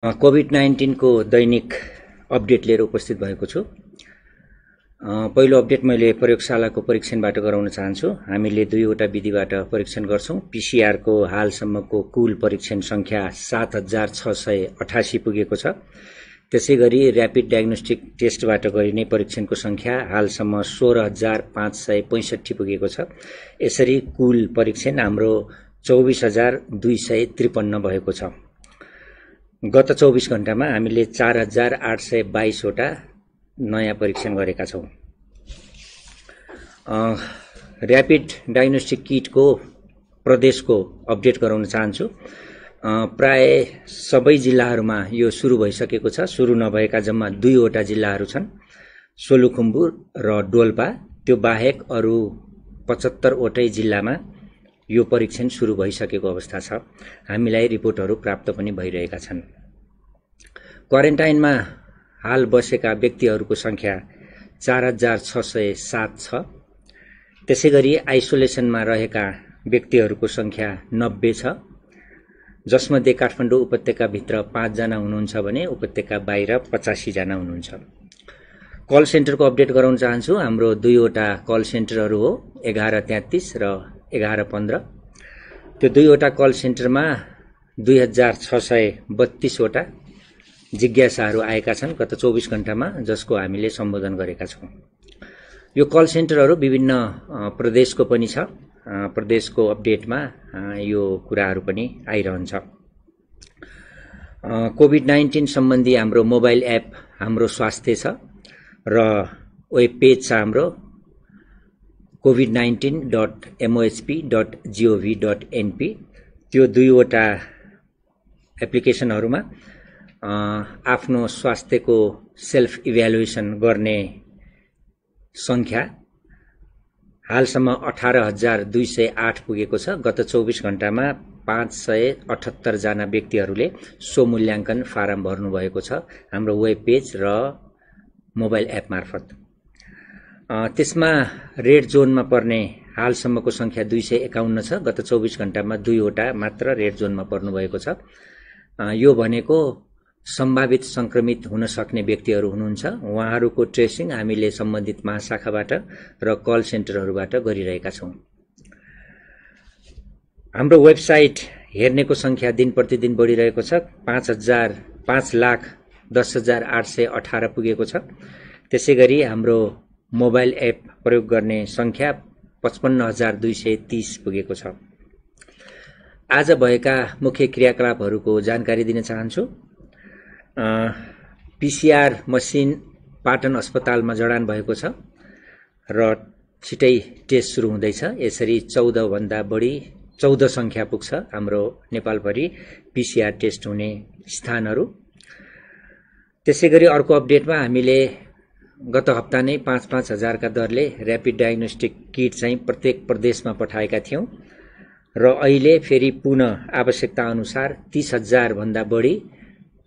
COVID-19 को दैनिक update लिएर उपस्थित भएको छु। पहिलो अपडेट मैले प्रयोगशालाको परीक्षणबाट गराउन चाहन्छु। हामीले दुईवटा विधिबाट परीक्षण गर्छौं। पीसीआर को हालसम्मको कुल परीक्षण संख्या 7688 पुगेको छ। त्यसैगरी र्यापिड डायग्नोस्टिक टेस्टबाट गरिने परीक्षणको संख्या हालसम्म 16565 पुगेको छ। यसरी कुल परीक्षण हाम्रो 24253 भएको छ। गत 24 घण्टामा हामीले 4822 वटा नयाँ परीक्षण गरेका छौं। र्यापिड डायग्नोस्टिक किटको प्रदेशको अपडेट गराउन चाहन्छु। प्राय सबै जिल्लाहरूमा यो सुरु भइसकेको छ। सुरु नभएका जम्मा 2 वटा जिल्लाहरू छन्, सोलुखुम्बु र डोल्पा। त्यो बाहेक अरु 75 वटै जिल्लामा यो परीक्षण सुरु भइसकेको अवस्था छ। हामीलाई रिपोर्टहरू प्राप्त पनि भइरहेका छन्। क्वारेन्टाइनमा हाल बसेका व्यक्तिहरूको संख्या 4607 छ। त्यसैगरी आइसोलेसनमा रहेका व्यक्तिहरूको संख्या 90 छ, जसमध्ये काठमाडौँ उपत्यका भित्र 5 जना हुनुहुन्छ भने उपत्यका बाहिर 85 जना हुनुहुन्छ। कल सेन्टरको अपडेट गराउन चाहन्छु। हाम्रो 2 वटा कल सेन्टरहरू हो, 1133 र 1115। त्यो 2 वटा कल सेन्टरमा 2632 वटा जिज्ञासाहरू आएका छन् गत 24 घण्टामा, जसको हामीले सम्बोधन गरेका छौं। यो कल सेन्टरहरू विभिन्न प्रदेशको पनि छ। प्रदेशको अपडेटमा यो कुराहरू पनि आइरहन्छ। कोभिड-19 सम्बन्धी हाम्रो मोबाइल एप हाम्रो स्वास्थ्य छ र वेब पेज छ हाम्रो covid19.mohp.gov.np। त्यो 2 वटा एप्लिकेसनहरूमा आफ्नो स्वास्थ्यको सेल्फ इभ्यालुएसन गर्ने संख्या हालसम्म 18208 पुगेको छ। गत 24 घण्टामा 578 जना व्यक्तिहरूले सो मूल्याङ्कन फारम भर्नु भएको छ हाम्रो वेब पेज र मोबाइल एप मार्फत। त्यसमा रेड जोनमा पर्ने हालसम्मको संख्या 251 छ। गत 24 घण्टामा 2 वटा मात्र रेड जोनमा पर्नु भएको छ। यो भनेको सम्भावित संक्रमित हुन सक्ने व्यक्तिहरू हुनुहुन्छ। उहाँहरूको ट्रेसिङ हामीले सम्बन्धित महाशाखाबाट र कल सेन्टरहरूबाट गरिरहेका छौं। हाम्रो वेबसाइट हेर्नेको संख्या दिन प्रतिदिन बढिरहेको छ। 5,10,818 पुगेको छ। त्यसैगरी हाम्रो मोबाइल एप प्रयोग गर्ने संख्या 55,230 पुगेको छ। आज भएका मुख्य क्रियाकलापहरूको जानकारी दिन चाहन्छु। पीसीआर मसिन पाटन अस्पतालमा जडान भएको छ र छिटै टेस्ट सुरु हुँदैछ। यसरी 14 भन्दा बढी 14 संख्या पुग्छ हाम्रो नेपालभरि पीसीआर टेस्ट हुने स्थानहरू। त्यसैगरी अर्को अपडेटमा हामीले गत हप्ता नै 5-5 हजारका दरले र्यापिड डायग्नोस्टिक किट चाहिँ प्रत्येक प्रदेशमा पठाएका थियौं र अहिले फेरि पुनः आवश्यकता अनुसार 30,000 भन्दा बढी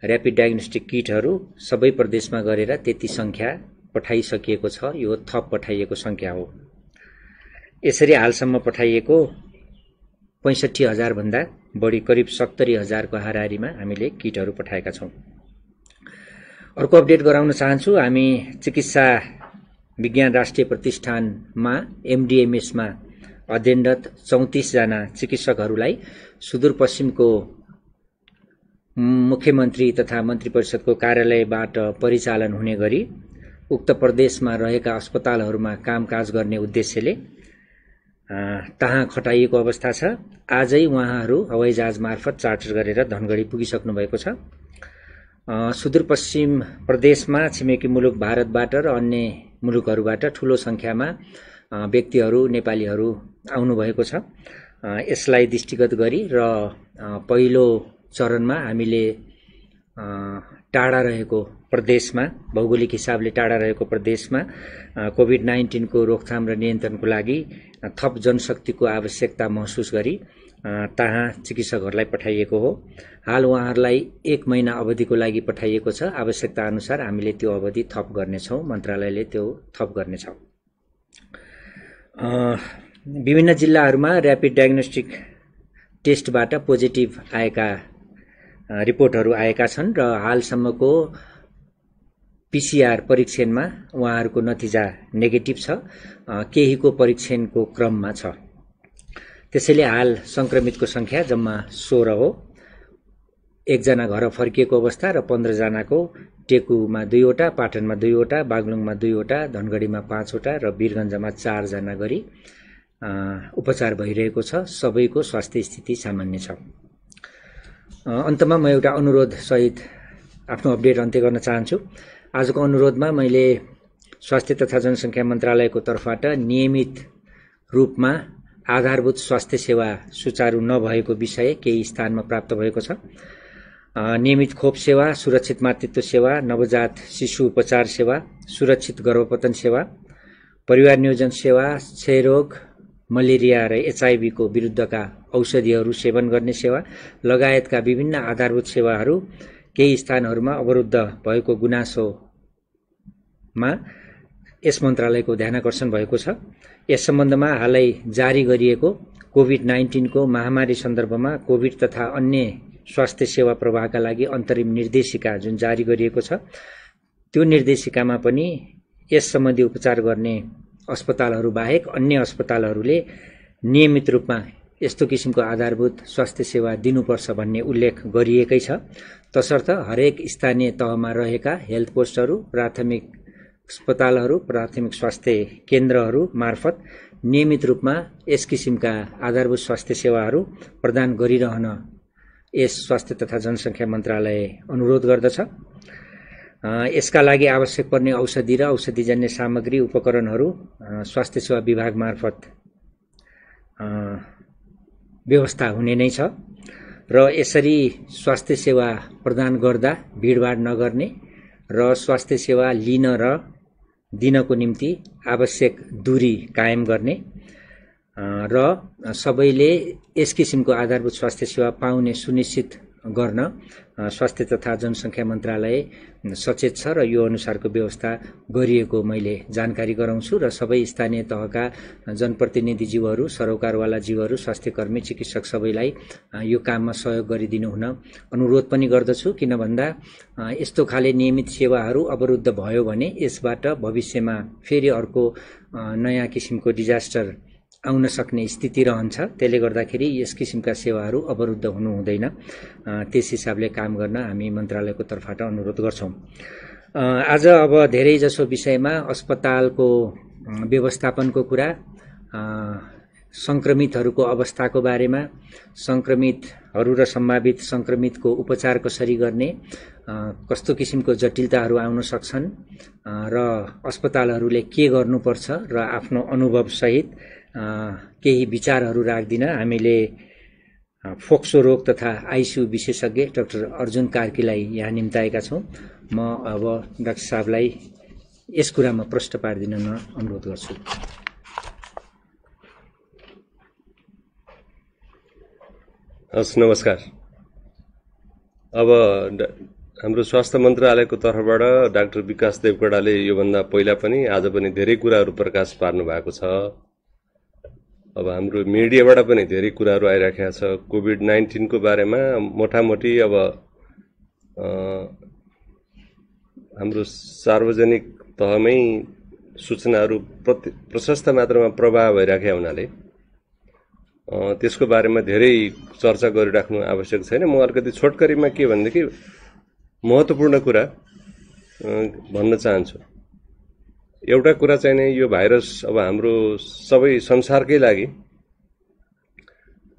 र्यापिड डायग्नोस्टिक किटहरू सबै प्रदेशमा गरेर त्यति संख्या पठाइसकिएको छ। यो थप पठाइएको संख्या हो। यसरी हालसम्म पठाइएको 65,000 भन्दा बढी करिब 70,000 को हाराहारीमा हामीले किटहरू पठाएका छौं। अर्को अपडेट गराउन चाहन्छु। हामी चिकित्सा विज्ञान राष्ट्रिय प्रतिष्ठानमा एमडीएमएसमा अध्ययनरत 34 जना चिकित्सकहरूलाई सुदूरपश्चिमको मुख्यमन्त्री तथा मन्त्री परिषदको कार्यालयबाट परिचालन हुने गरी उक्त प्रदेशमा रहेका अस्पतालहरूमा कामकाज गर्ने उद्देश्यले तहाँ खटाइएको अवस्था छ। आजै उहाँहरू हवाईजहाज मार्फत चार्टर गरेर धनगढी पुगिसक्नु भएको छ। सुदूरपश्चिम प्रदेशमा छिमेकी मुलुक भारतबाट र अन्य मुलुकहरूबाट ठूलो संख्यामा व्यक्तिहरू नेपालीहरू आउनु भएको छ। यसलाई दृष्टिगत गरी र पहिलो चरणमा हामीले टाढा रहेको प्रदेशमा, भौगोलिक हिसाबले टाढा रहेको प्रदेशमा कोभिड-19 को रोकथाम र नियन्त्रणको लागि थप जनशक्तिको आवश्यकता महसुस गरी तहाँ चिकित्सकहरूलाई पठाइएको हो। हाल उहाँहरूलाई 1 महिना अवधिको लागि पठाइएको छ। आवश्यकता अनुसार हामीले त्यो अवधि थप गर्नेछौं। मन्त्रालयले त्यो थप गर्नेछ। विभिन्न जिल्लाहरूमा र्यापिड डायग्नोस्टिक टेस्टबाट पोजिटिभ आएका रिपोर्टहरू आएका छन् र हालसम्मको पीसीआर परीक्षणमा उहाँहरूको नतिजा नेगेटिभ छ, केहीको परीक्षणको क्रममा छ। त्यसैले हाल संक्रमितको संख्या जम्मा 16 हो। 1 जना घर फर्किएको अवस्था र 15 जनाको टेकुमा 2 वटा, पाटनमा 2 वटा, बागलुङमा 2 वटा, धनगढीमा 5 वटा र वीरगञ्जमा 4 जना गरी उपचार भइरहेको छ। सबैको स्वास्थ्य स्थिति सामान्य छ। अन्तमा म एउटा अनुरोध सहित आफ्नो अपडेट अन्त्य गर्न चाहन्छु। आजको अनुरोधमा मैले स्वास्थ्य तथा जनसङ्ख्या मन्त्रालयको तर्फबाट नियमित रूपमा आधारभूत स्वास्थ्य सेवा सुचारू नभएको विषय केही स्थानमा प्राप्त भएको छ। नियमित खोप सेवा, सुरक्षित मातृत्व सेवा, नवजात शिशु उपचार सेवा, सुरक्षित गर्भपतन सेवा, परिवार नियोजन सेवा, क्षयरोग, मलेरिया र HIV को विरुद्धका औषधिहरू सेवन गर्ने सेवा लगायतका विभिन्न आधारभूत सेवाहरू केही स्थानहरूमा अवरुद्ध भएको गुनासोमा यस मन्त्रालयको ध्यानाकर्षण भएको छ। यस सम्बन्धमा हालै जारी गरिएको कोभिड-19 को महामारी सन्दर्भमा कोभिड तथा अन्य स्वास्थ्य सेवा प्रवाहका लागि अन्तरिम निर्देशिका जुन जारी गरिएको छ, त्यो निर्देशिकामा पनि यस सम्बन्धी उपचार गर्ने अस्पतालहरू बाहेक अन्य अस्पतालहरूले नियमित रूपमा यस्तो किसिमको आधारभूत स्वास्थ्य सेवा दिनुपर्छ भन्ने उल्लेख गरिएकै छ। तसर्थ हरेक स्थानीय तहमा रहेका हेल्थ पोस्टहरू, प्राथमिक अस्पतालहरू, प्राथमिक स्वास्थ्य केन्द्रहरू मार्फत नियमित रूपमा यस किसिमका आधारभूत स्वास्थ्य सेवाहरू प्रदान गरिरहन यस स्वास्थ्य तथा जनसङ्ख्या मन्त्रालय अनुरोध गर्दछ। यसका लागि आवश्यक पर्ने औषधि र औषधिजन्य सामग्री उपकरणहरू स्वास्थ्य सेवा विभाग मार्फत व्यवस्था हुने नै छ र यसरी स्वास्थ्य सेवा प्रदान गर्दा भिडभाड नगर्ने र स्वास्थ्य सेवा लिन र दिनको निम्ति आवश्यक दूरी कायम गर्ने र सबैले यस किसिमको आधारभूत स्वास्थ्य सेवा पाउने सुनिश्चित गर्न स्वास्थ्य तथा जनसङ्ख्या मन्त्रालय सचेत छ र यो अनुसारको व्यवस्था गरिएको मैले जानकारी गराउँछु र सबै स्थानीय तहका जनप्रतिनिधिज्यूहरू, सरोकारवाला जीवहरू, स्वास्थ्यकर्मी, चिकित्सक सबैलाई यो काममा सहयोग गरिदिनु हुन अनुरोध पनि गर्दछु। किन भन्दा यस्तो खाले नियमित सेवाहरू अवरुद्ध भयो भने यसबाट भविष्यमा फेरि अर्को नयाँ किसिमको डिजास्टर आउन सक्ने स्थिति रहन्छ। त्यसले गर्दाखेरि यस किसिमका सेवाहरू अवरुद्ध हुनु हुँदैन। त्यस हिसाबले काम गर्न हामी मन्त्रालयको तर्फबाट अनुरोध गर्छौं। आज अब धेरै जसो विषयमा अस्पतालको व्यवस्थापनको कुरा, संक्रमितहरूको अवस्थाको बारेमा, संक्रमितहरू र सम्भावित संक्रमितको उपचार कसरी गर्ने, कस्तो किसिमको जटिलताहरू आउन सक्छन् र अस्पतालहरूले के गर्नुपर्छ र आफ्नो अनुभव सहित केही विचारहरू राख्दिन हामीले फोक्सो रोग तथा आइसियु विशेषज्ञ डाक्टर अर्जुन कार्कीलाई यहाँ निम्ताएका छौं। म अब डाक्टर साहबलाई यस कुरामा प्रश्न पारिदिन अनुरोध गर्छु। हस्, नमस्कार। अब हाम्रो स्वास्थ्य मन्त्रालयको तर्फबाट डाक्टर विकास देवकोटाले योभन्दा पहिला पनि आज पनि धेरै कुराहरू प्रकाश पार्नु भएको छ। अब हाम्रो मिडियाबाट पनि धेरै कुराहरू आइराखेका छ। कोभिड-19 को बारेमा मोटामोटी अब हाम्रो सार्वजनिक तहमै सूचनाहरू प्रशस्त मात्रामा प्रवाह भइराखेका हुनाले त्यसको बारेमा धेरै चर्चा गरिराख्नु आवश्यक छैन। म अलिकति छोटकरीमा के भनेदेखि महत्त्वपूर्ण कुरा भन्न चाहन्छु। एउटा कुरा चाहिँ नै यो भाइरस अब हाम्रो सबै संसारकै लागि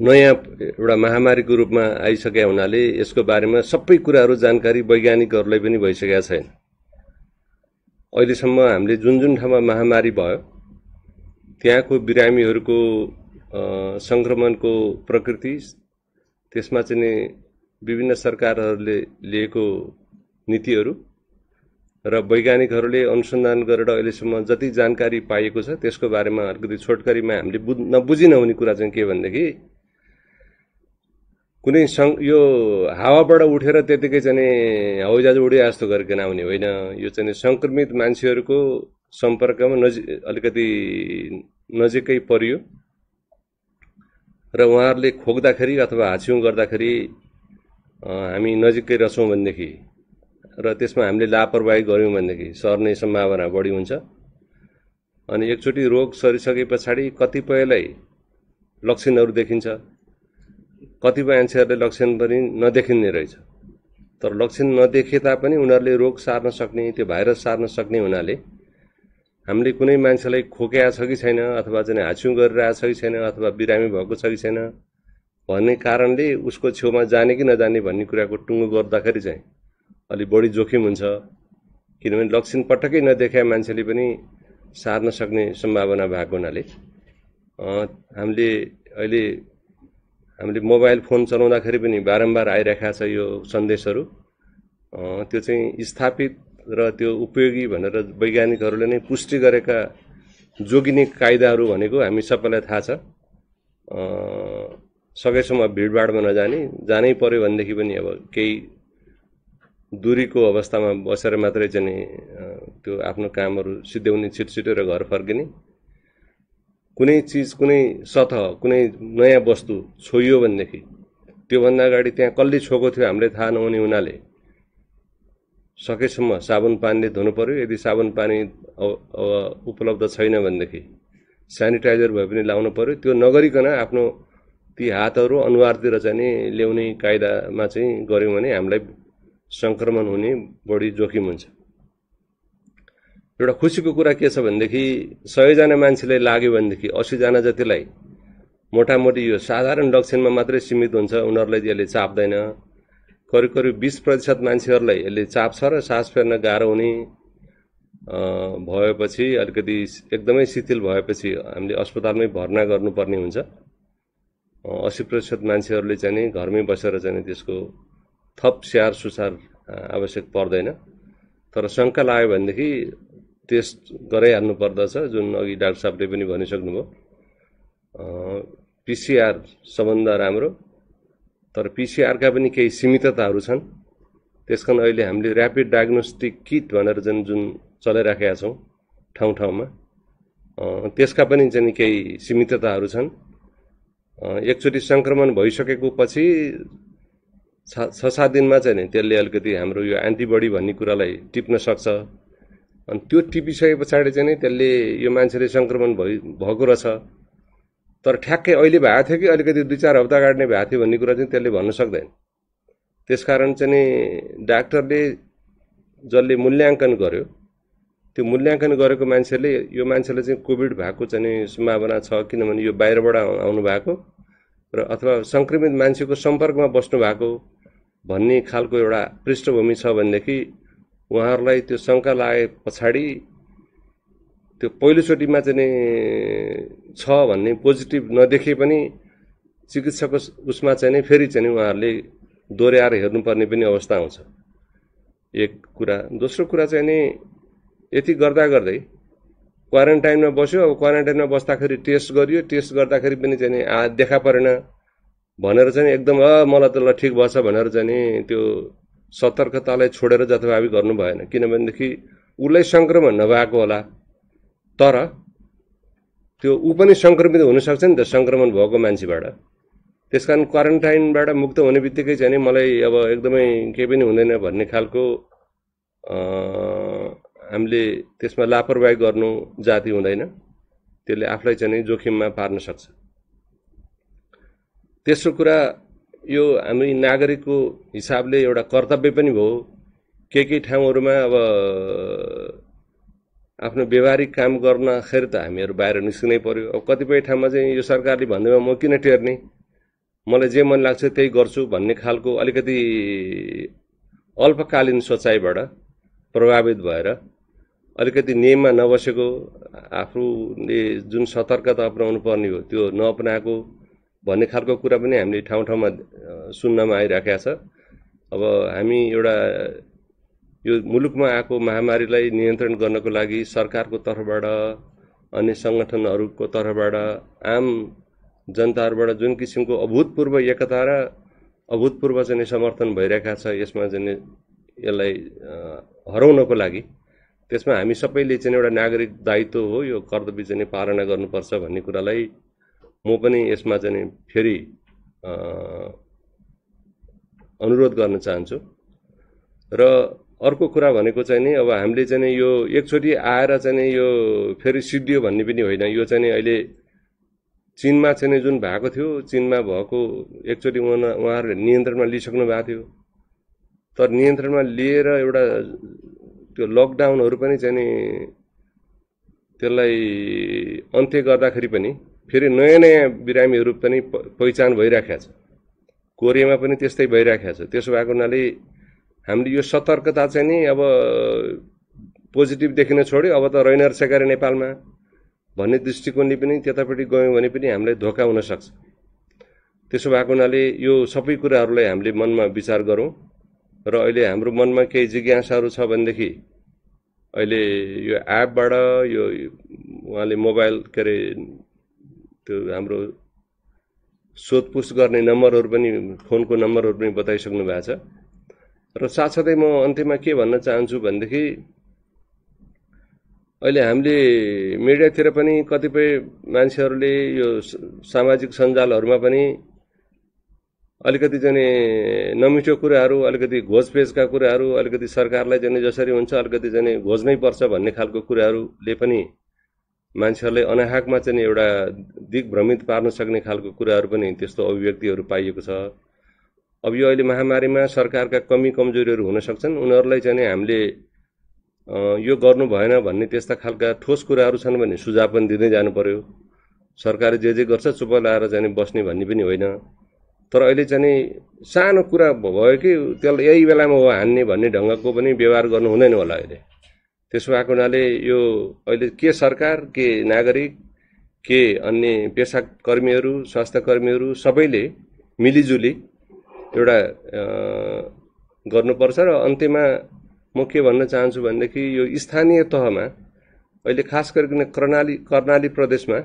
नयाँ एउटा महामारीको रूपमा आइसकेका हुनाले यसको बारेमा सबै कुराहरू जानकारी वैज्ञानिकहरूलाई पनि भइसकेका छैन। अहिलेसम्म हामीले जुन जुन ठाउँमा महामारी भयो त्यहाँको बिरामीहरूको संक्रमणको प्रकृति, त्यसमा चाहिँ विभिन्न सरकारहरूले लिएको नीतिहरू र वैज्ञानिकहरूले अनुसन्धान गरेर अहिलेसम्म जति जानकारी पाइएको छ त्यसको बारेमा अलिकति छोटकरीमा हामीले नबुझी नहुने कुरा चाहिँ के भनेदेखि कुनै यो हावाबाट उठेर त्यतिकै चाहिँ हवाईजहाज उडे जस्तो गरिकन आउने होइन। यो चाहिँ संक्रमित मान्छेहरूको सम्पर्कमा अलिकति नजिकै परियो र उहाँहरूले खोक्दाखेरि अथवा हाछ्यौं गर्दाखेरि हामी नजिकै रहेछौँ भनेदेखि र त्यसमा हामीले लापरवाही गऱ्यौँ भनेदेखि सर्ने सम्भावना बढी हुन्छ। अनि एकचोटि रोग सरिसके पछाडि कतिपयलाई लक्षणहरू देखिन्छ, कतिपय मान्छेहरूले लक्षण पनि नदेखिने रहेछ। तर लक्षण नदेखे तापनि उनीहरूले रोग सार्न सक्ने, त्यो भाइरस सार्न सक्ने हुनाले हामीले कुनै मान्छेलाई खोकेको छ कि छैन, अथवा चाहिँ हाछ्यौँ गरिरहेको छ कि छैन, अथवा बिरामी भएको छ कि छैन भन्ने कारणले उसको छेउमा जाने कि नजाने भन्ने कुराको टुङ्गो गर्दाखेरि चाहिँ अलि बढी जोखिम हुन्छ। किनभने लक्षण पटक्कै नदेखेका मान्छेले पनि सार्न सक्ने सम्भावना भएको हुनाले हामीले मोबाइल फोन चलाउँदाखेरि पनि बारम्बार आइरहेको छ यो सन्देशहरू। त्यो चाहिँ स्थापित र त्यो उपयोगी भनेर वैज्ञानिकहरूले नै पुष्टि गरेका जोगिने कायदाहरू भनेको हामी सबैलाई थाहा छ। सकेसम्म भिडभाडमा नजाने, जानै पर्यो भनेदेखि पनि अब केही दूरीको अवस्थामा बसेर मात्रै चाहिँ त्यो आफ्नो कामहरू सिद्ध्याउने, छिटछिटो र घर फर्किने। कुनै चिज, कुनै सतह, कुनै नयाँ वस्तु छोइयो भनेदेखि त्योभन्दा अगाडि त्यहाँ कसले छोएको थियो हामीलाई थाहा नहुने हुनाले सकेसम्म साबुन पानीले धुनु पर्यो। यदि साबुन पानी उपलब्ध छैन भनेदेखि सेनिटाइजर भए पनि लाउनु पर्यो। त्यो नगरिकन आफ्नो ती हातहरू अनुहारतिर चाहिँ ल्याउने कायदामा चाहिँ गऱ्यौँ भने हामीलाई सङ्क्रमण हुने बढी जोखिम हुन्छ। एउटा खुसीको कुरा के छ भनेदेखि 100 जना मान्छेलाई लाग्यो भनेदेखि 80 जना जतिलाई मोटामोटी यो साधारण लक्षणमा मात्रै सीमित हुन्छ, उनीहरूलाई यसले चाप्दैन। करिब 20% मान्छेहरूलाई यसले चाप्छ र सास फेर्न गाह्रो हुने भएपछि, अलिकति एकदमै शिथिल भएपछि हामीले अस्पतालमै भर्ना गर्नुपर्ने हुन्छ। 80% मान्छेहरूले चाहिँ घरमै बसेर चाहिँ त्यसको थप स्याहार सुसार आवश्यक पर्दैन। तर शङ्का लाग्यो भनेदेखि टेस्ट गराइहाल्नु पर्दछ, जुन अघि डाक्टर साहबले पनि भनिसक्नुभयो। पिसिआर सबभन्दा राम्रो, तर पिसिआरका पनि केही सीमितताहरू छन्। त्यसकारण अहिले हामीले ऱ्यापिड डायग्नोस्टिक किट भनेर जुन चलाइराखेका छौँ ठाउँ ठाउँमा, त्यसका पनि चाहिँ केही सीमितताहरू छन्। एकचोटि सङ्क्रमण भइसकेको पछि 6-7 दिनमा चाहिँ त्यसले अलिकति हाम्रो यो एन्टिबडी भन्ने कुरालाई टिप्न सक्छ। अनि त्यो टिपिसके पछाडि चाहिँ त्यसले यो मान्छेले सङ्क्रमण भएको रहेछ, तर ठ्याक्कै अहिले भएको थियो कि अलिकति 2-4 हप्ता अगाडि नै भएको थियो भन्ने कुरा चाहिँ त्यसले भन्न सक्दैन। त्यसकारण चाहिँ डाक्टरले जसले मूल्याङ्कन गर्यो, त्यो मूल्याङ्कन गरेको मान्छेले यो मान्छेले चाहिँ कोभिड भएको चाहिँ सम्भावना छ, किनभने यो बाहिरबाट आउनु भएको र अथवा सङ्क्रमित मान्छेको सम्पर्कमा बस्नु भएको भन्ने खालको एउटा पृष्ठभूमि छ भनेदेखि उहाँहरूलाई त्यो शङ्का लागे पछाडि त्यो पहिलोचोटिमा चाहिँ छ भन्ने पोजिटिभ नदेखे पनि चिकित्साको उसमा चाहिँ फेरि चाहिँ उहाँहरूले दोहोऱ्याएर हेर्नुपर्ने पनि अवस्था आउँछ। एक कुरा। दोस्रो कुरा चाहिँ नि यति गर्दा गर्दै क्वारेन्टाइनमा बस्यो। अब क्वारेन्टाइनमा बस्दाखेरि टेस्ट गरियो, टेस्ट गर्दाखेरि पनि चाहिँ देखा परेन भनेर चाहिँ एकदम मलाई त ल ठिक भएछ भनेर चाहिँ त्यो सतर्कतालाई छोडेर जथाभावी गर्नु भएन। किनभनेदेखि उसलाई सङ्क्रमण नभएको होला, तर त्यो ऊ पनि सङ्क्रमित हुनसक्छ नि त सङ्क्रमण भएको मान्छेबाट। त्यसकारण क्वारेन्टाइनबाट मुक्त हुने बित्तिकै चाहिँ मलाई अब एकदमै केही पनि हुँदैन भन्ने खालको हामीले त्यसमा लापरवाही गर्नु जाति हुँदैन। त्यसले आफूलाई चाहिँ जोखिममा पार्न सक्छ। तेस्रो कुरा, यो हामी नागरिकको हिसाबले एउटा कर्तव्य पनि भयो। केही ठाउँहरूमा अब आफ्नो व्यवहारिक काम गर्नखेरि त हामीहरू बाहिर निस्किनै पर्यो। अब कतिपय ठाउँमा चाहिँ यो सरकारले भन्दैमा म किन टेर्ने, मलाई जे मन लाग्छ त्यही गर्छु भन्ने खालको अलिकति अल्पकालीन सोचाइबाट प्रभावित भएर अलिकति नियममा नबसेको, आफूले जुन सतर्कता अपनाउनु पर्ने हो त्यो नअपनाएको भन्ने खालको कुरा पनि हामीले ठाउँ ठाउँमा सुन्नमा आइराखेको छ। अब हामी एउटा यो मुलुकमा आएको महामारीलाई नियन्त्रण गर्नको लागि सरकारको तर्फबाट, अन्य सङ्गठनहरूको तर्फबाट, आम जनताहरूबाट जुन किसिमको अभूतपूर्व एकता र अभूतपूर्व चाहिँ समर्थन भइरहेका छ, यसमा चाहिँ यसलाई हराउनको लागि त्यसमा हामी सबैले चाहिँ एउटा नागरिक दायित्व हो, यो कर्तव्य चाहिँ पालना गर्नुपर्छ भन्ने कुरालाई म पनि यसमा चाहिँ फेरि अनुरोध गर्न चाहन्छु। र अर्को कुरा भनेको चाहिँ नि अब हामीले चाहिँ यो एकचोटि आएर चाहिँ यो फेरि सिद्धियो भन्ने पनि होइन। यो चाहिँ अहिले चीनमा चाहिँ जुन भएको थियो, चीनमा भएको एकचोटि उहाँहरूले नियन्त्रणमा लिइसक्नु भएको थियो। तर नियन्त्रणमा लिएर एउटा त्यो लकडाउनहरू पनि चाहिँ नि त्यसलाई अन्त्य गर्दाखेरि पनि फेरि नयाँ नयाँ बिरामीहरू पनि पहिचान भइराखेको छ। कोरियामा पनि त्यस्तै भइराखेको छ। त्यसो भएको हुनाले हामीले यो सतर्कता चाहिँ नि अब पोजिटिभ देखिन छोड्यो, अब त रहेन रहेछ गरे नेपालमा भन्ने दृष्टिकोणले पनि त्यतापट्टि गयौँ भने पनि हामीलाई धोका हुन सक्छ। त्यसो भएको हुनाले यो सबै कुराहरूलाई हामीले मनमा विचार गरौँ। र अहिले हाम्रो मनमा केही जिज्ञासाहरू छ भनेदेखि अहिले यो एपबाट यो उहाँले मोबाइल के अरे त्यो हाम्रो सोधपुछ गर्ने नम्बरहरू पनि, फोनको नम्बरहरू पनि बताइसक्नु भएको छ। र साथसाथै म अन्त्यमा के भन्न चाहन्छु भनेदेखि अहिले हामीले मिडियातिर पनि कतिपय मान्छेहरूले यो सामाजिक सञ्जालहरूमा पनि अलिकति चाहिँ नमिठो कुराहरू, अलिकति घोजपेचका कुराहरू, अलिकति सरकारलाई चाहिँ जसरी हुन्छ अलिकति चाहिँ घोज्नै पर्छ भन्ने खालको कुराहरूले पनि मान्छेहरूलाई अनाहकमा चाहिँ एउटा दिग्भ्रमित पार्न सक्ने खालको कुराहरू पनि त्यस्तो अभिव्यक्तिहरू पाइएको छ। अब यो अहिले महामारीमा सरकारका कमी कमजोरीहरू हुन सक्छन्, उनीहरूलाई चाहिँ हामीले यो गर्नु भएन भन्ने त्यस्ता खालका ठोस कुराहरू छन् भने सुझाव पनि दिँदै जानु पर्यो। सरकारले जे गर्छ चुप लाएर चाहिँ बस्ने भन्ने पनि होइन। तर अहिले चाहिँ सानो कुरा भयो कि त्यसलाई यही बेलामा हो हान्ने भन्ने ढङ्गको पनि व्यवहार गर्नु हुँदैन होला अहिले। त्यसो भएको हुनाले यो अहिले के सरकार, के नागरिक, के अन्य पेसाकर्मीहरू, स्वास्थ्य कर्मीहरू सबैले मिलिजुली एउटा गर्नुपर्छ। र अन्त्यमा म के भन्न चाहन्छु भनेदेखि यो स्थानीय तहमा अहिले खास गरिकन कर्णाली प्रदेशमा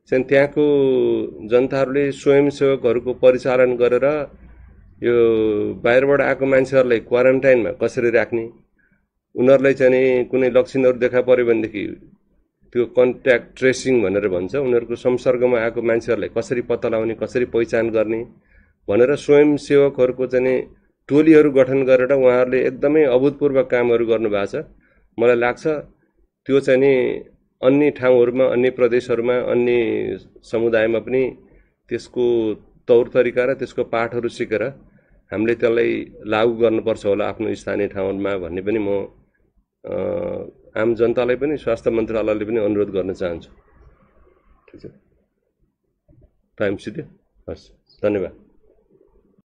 चाहिँ त्यहाँको जनताहरूले स्वयंसेवकहरूको परिचालन गरेर यो बाहिरबाट आएको मान्छेहरूलाई क्वारेन्टाइनमा कसरी राख्ने, उनीहरूलाई चाहिँ कुनै लक्षणहरू देखा पर्यो भनेदेखि त्यो कन्ट्याक्ट ट्रेसिङ भनेर भन्छ, उनीहरूको संसर्गमा आएको मान्छेहरूलाई कसरी पत्ता लगाउने, कसरी पहिचान गर्ने भनेर स्वयंसेवकहरूको चाहिँ टोलीहरू गठन गरेर उहाँहरूले एकदमै अभूतपूर्व कामहरू गर्नुभएको छ। मलाई लाग्छ त्यो चाहिँ नि अन्य ठाउँहरूमा, अन्य प्रदेशहरूमा, अन्य समुदायमा पनि त्यसको तौर तरिका र त्यसको पाठहरू सिकेर हामीले त्यसलाई लागू गर्नुपर्छ होला आफ्नो स्थानीय ठाउँमा भन्ने पनि म आम जनतालाई पनि स्वास्थ्य मन्त्रालयले पनि अनुरोध गर्न चाहन्छु। ठिक छ, टाइम सिद्धियो। हस्, धन्यवाद।